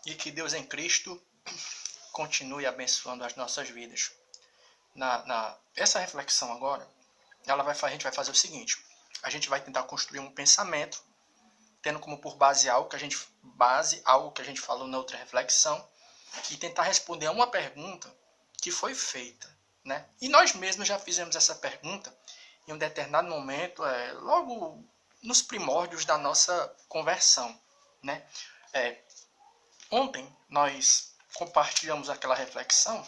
e que Deus em Cristo continue abençoando as nossas vidas. Essa reflexão agora, a gente vai fazer o seguinte: a gente vai tentar construir um pensamento, tendo como por base algo que a gente falou na outra reflexão, e tentar responder a uma pergunta que foi feita, né? E nós mesmos já fizemos essa pergunta em um determinado momento, logo nos primórdios da nossa conversão, né? Ontem nós compartilhamos aquela reflexão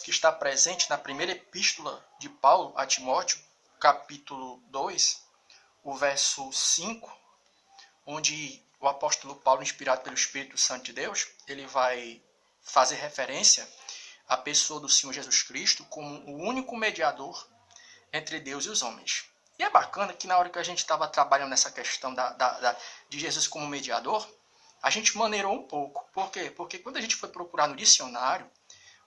que está presente na primeira epístola de Paulo a Timóteo, capítulo 2, o verso 5, onde o apóstolo Paulo, inspirado pelo Espírito Santo de Deus, ele vai fazer referência à pessoa do Senhor Jesus Cristo como o único mediador entre Deus e os homens. E é bacana que na hora que a gente estava trabalhando nessa questão de Jesus como mediador, a gente maneirou um pouco. Por quê? Porque quando a gente foi procurar no dicionário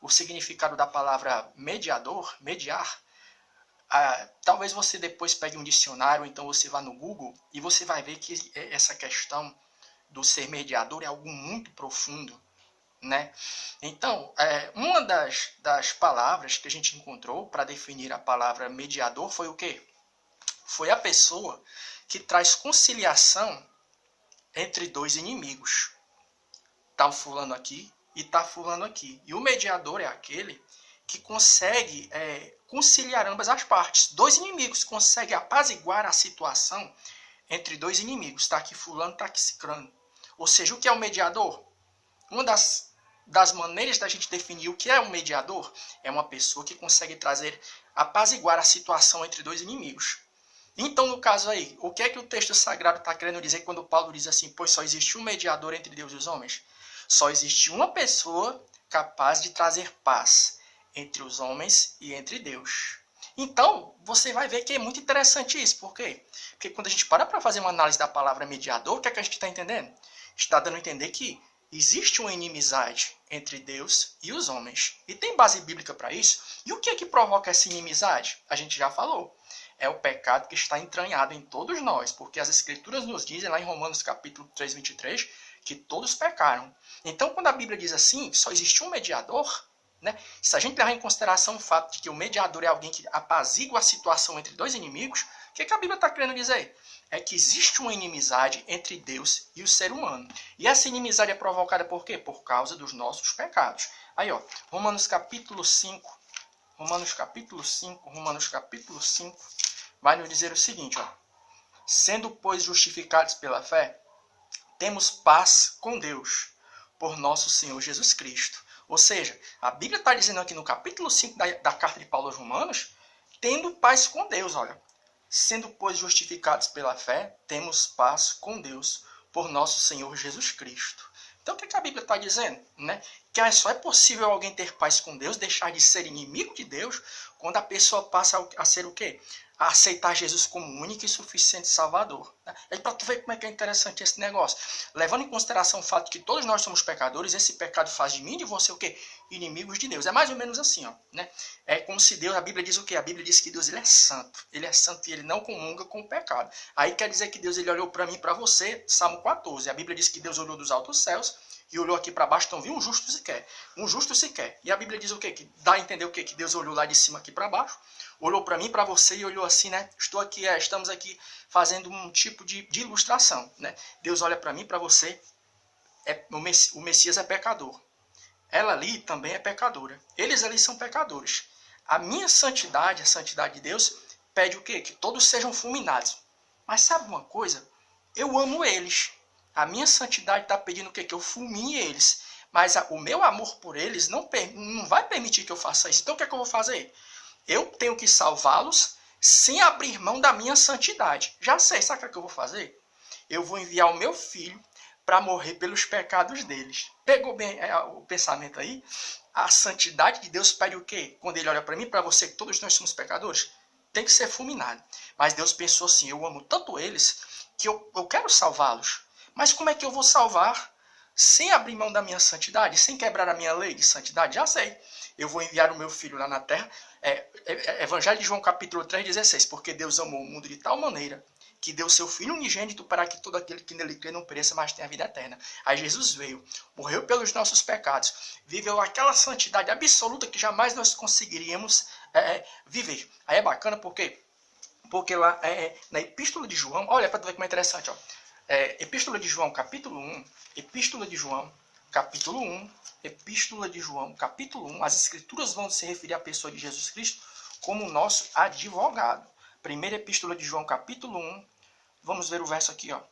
o significado da palavra mediador, mediar, talvez você depois pegue um dicionário, então você vá no Google e você vai ver que essa questão do ser mediador é algo muito profundo, né? Então, uma das palavras que a gente encontrou para definir a palavra mediador foi o quê? Foi a pessoa que traz conciliação entre dois inimigos. Tá fulano aqui e tá fulano aqui. E o mediador é aquele que consegue conciliar ambas as partes. Dois inimigos conseguem apaziguar a situação entre dois inimigos. Tá aqui fulano, tá aqui cicrano. Ou seja, o que é o mediador? Uma das maneiras da gente definir o que é um mediador é uma pessoa que consegue apaziguar a situação entre dois inimigos. Então, no caso aí, o que é que o texto sagrado está querendo dizer quando Paulo diz assim, pois só existe um mediador entre Deus e os homens? Só existe uma pessoa capaz de trazer paz entre os homens e entre Deus. Então, você vai ver que é muito interessante isso. Por quê? Porque quando a gente para fazer uma análise da palavra mediador, o que é que a gente está entendendo? Está dando a entender que existe uma inimizade entre Deus e os homens. E tem base bíblica para isso. E o que é que provoca essa inimizade? A gente já falou. É o pecado que está entranhado em todos nós, porque as Escrituras nos dizem lá em Romanos capítulo 3, 23, que todos pecaram. Então, quando a Bíblia diz assim, só existe um mediador, né? Se a gente levar em consideração o fato de que o mediador é alguém que apazigua a situação entre dois inimigos, o que a Bíblia está querendo dizer? É que existe uma inimizade entre Deus e o ser humano. E essa inimizade é provocada por quê? Por causa dos nossos pecados. Aí, ó, Romanos capítulo 5, vai nos dizer o seguinte, ó. Sendo, pois, justificados pela fé, temos paz com Deus, por nosso Senhor Jesus Cristo. Ou seja, a Bíblia está dizendo aqui no capítulo 5 da carta de Paulo aos Romanos, tendo paz com Deus, olha. Sendo, pois, justificados pela fé, temos paz com Deus, por nosso Senhor Jesus Cristo. Então, o que a Bíblia está dizendo? Né? Que só é possível alguém ter paz com Deus, deixar de ser inimigo de Deus, quando a pessoa passa a ser o quê? A aceitar Jesus como único e suficiente Salvador. Aí para tu ver como é que é interessante esse negócio. Levando em consideração o fato de que todos nós somos pecadores, esse pecado faz de mim e de você o quê? Inimigos de Deus. É mais ou menos assim, ó, né? É como se Deus, a Bíblia diz o quê? A Bíblia diz que Deus ele é santo. Ele é santo e ele não comunga com o pecado. Aí quer dizer que Deus ele olhou para mim e para você, Salmo 14. A Bíblia diz que Deus olhou dos altos céus e olhou aqui para baixo, então viu um justo sequer. Um justo sequer. E a Bíblia diz o quê? Que dá a entender o quê? Que Deus olhou lá de cima aqui para baixo, olhou para mim, para você e olhou assim, né? Estamos aqui fazendo um tipo de ilustração, né? Deus olha para mim, para você, o Messias é pecador. Ela ali também é pecadora. Eles ali são pecadores. A minha santidade, a santidade de Deus, pede o quê? Que todos sejam fulminados. Mas sabe uma coisa? Eu amo eles. A minha santidade está pedindo o quê? Que eu fulmine eles. Mas o meu amor por eles não vai permitir que eu faça isso. Então o que é que eu vou fazer? Eu tenho que salvá-los sem abrir mão da minha santidade. Já sei, sabe o que eu vou fazer? Eu vou enviar o meu filho para morrer pelos pecados deles. Pegou bem o pensamento aí? A santidade de Deus pede o quê? Quando ele olha para mim, para você, que todos nós somos pecadores, tem que ser fulminado. Mas Deus pensou assim, eu amo tanto eles que eu quero salvá-los. Mas como é que eu vou salvar sem abrir mão da minha santidade, sem quebrar a minha lei de santidade? Já sei. Eu vou enviar o meu filho lá na terra. Evangelho de João capítulo 3, 16. Porque Deus amou o mundo de tal maneira que deu seu Filho unigênito para que todo aquele que nele crê não pereça, mas tenha a vida eterna. Aí Jesus veio, morreu pelos nossos pecados, viveu aquela santidade absoluta que jamais nós conseguiríamos viver. Aí é bacana porque lá na Epístola de João, olha para tu ver como é interessante, ó. Epístola de João, capítulo 1, Epístola de João, capítulo 1, Epístola de João, capítulo 1, as Escrituras vão se referir à pessoa de Jesus Cristo como nosso advogado. Primeira Epístola de João, capítulo 1, vamos ver o verso aqui, ó.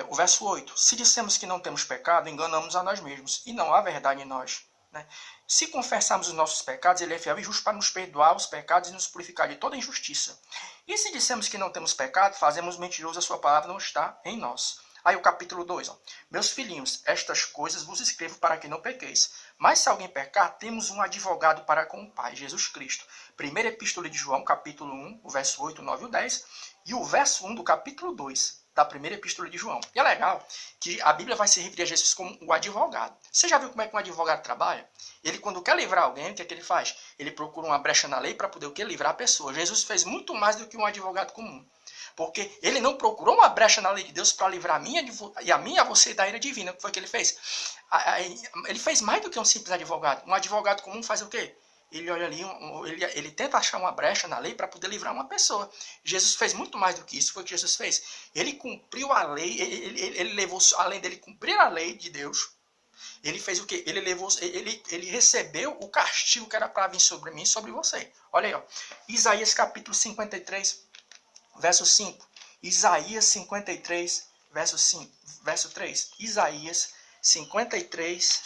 O verso 8. Se dissemos que não temos pecado, enganamos a nós mesmos, e não há verdade em nós. Né? Se confessarmos os nossos pecados, ele é fiel e justo para nos perdoar os pecados e nos purificar de toda injustiça. E se dissemos que não temos pecado, fazemos mentiroso, a sua palavra não está em nós. Aí o capítulo 2. Ó. Meus filhinhos, estas coisas vos escrevo para que não pequeis. Mas se alguém pecar, temos um advogado para com o Pai, Jesus Cristo. Primeira Epístola de João, capítulo 1, o verso 8, 9 e 10. E o verso 1 do capítulo 2 da primeira Epístola de João. E é legal que a Bíblia vai se referir a Jesus como o advogado. Você já viu como é que um advogado trabalha? Ele, quando quer livrar alguém, o que é que ele faz? Ele procura uma brecha na lei para poder o quê? Livrar a pessoa. Jesus fez muito mais do que um advogado comum. Porque ele não procurou uma brecha na lei de Deus para livrar a mim e a você da ira divina. O que foi que ele fez? Ele fez mais do que um simples advogado. Um advogado comum faz o quê? Ele olha ali, ele tenta achar uma brecha na lei para poder livrar uma pessoa. Jesus fez muito mais do que isso. Foi o que Jesus fez. Ele cumpriu a lei, ele levou, além dele cumprir a lei de Deus, ele fez o quê? Ele recebeu o castigo que era para vir sobre mim e sobre você. Olha aí, ó. Isaías capítulo 53, verso 5. Isaías 53, verso 3. Isaías 53,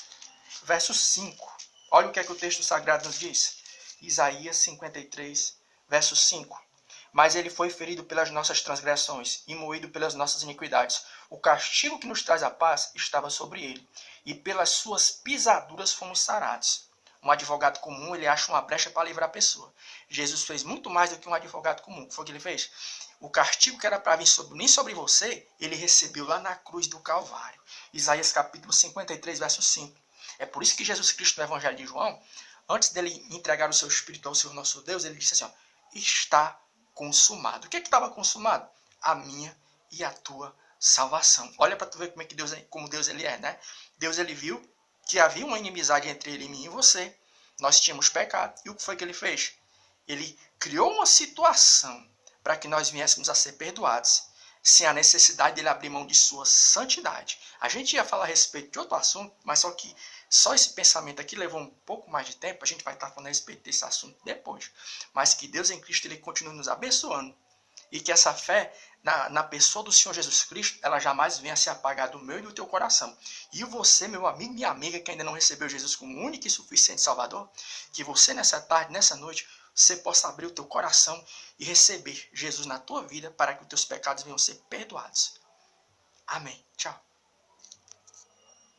verso 5. Olha o que é que o texto sagrado nos diz. Isaías 53, verso 5. Mas ele foi ferido pelas nossas transgressões e moído pelas nossas iniquidades. O castigo que nos traz a paz estava sobre ele, e pelas suas pisaduras fomos sarados. Um advogado comum, ele acha uma brecha para livrar a pessoa. Jesus fez muito mais do que um advogado comum. O que foi que ele fez? O castigo que era para vir sobre mim e sobre você, ele recebeu lá na cruz do Calvário. Isaías capítulo 53, verso 5. É por isso que Jesus Cristo, no Evangelho de João, antes dele entregar o seu Espírito ao Senhor nosso Deus, ele disse assim, ó, está consumado. O que estava consumado? A minha e a tua salvação. Olha para tu ver como Deus ele é, né? Deus ele viu que havia uma inimizade entre ele, mim e você. Nós tínhamos pecado. E o que foi que ele fez? Ele criou uma situação para que nós viéssemos a ser perdoados, sem a necessidade dele abrir mão de sua santidade. A gente ia falar a respeito de outro assunto, mas só esse pensamento aqui levou um pouco mais de tempo. A gente vai estar falando a respeito desse assunto depois. Mas que Deus em Cristo ele continue nos abençoando. E que essa fé na pessoa do Senhor Jesus Cristo, ela jamais venha a se apagar do meu e do teu coração. E você, meu amigo e minha amiga, que ainda não recebeu Jesus como único e suficiente Salvador, que você nessa tarde, nessa noite, você possa abrir o teu coração e receber Jesus na tua vida para que os teus pecados venham ser perdoados. Amém. Tchau.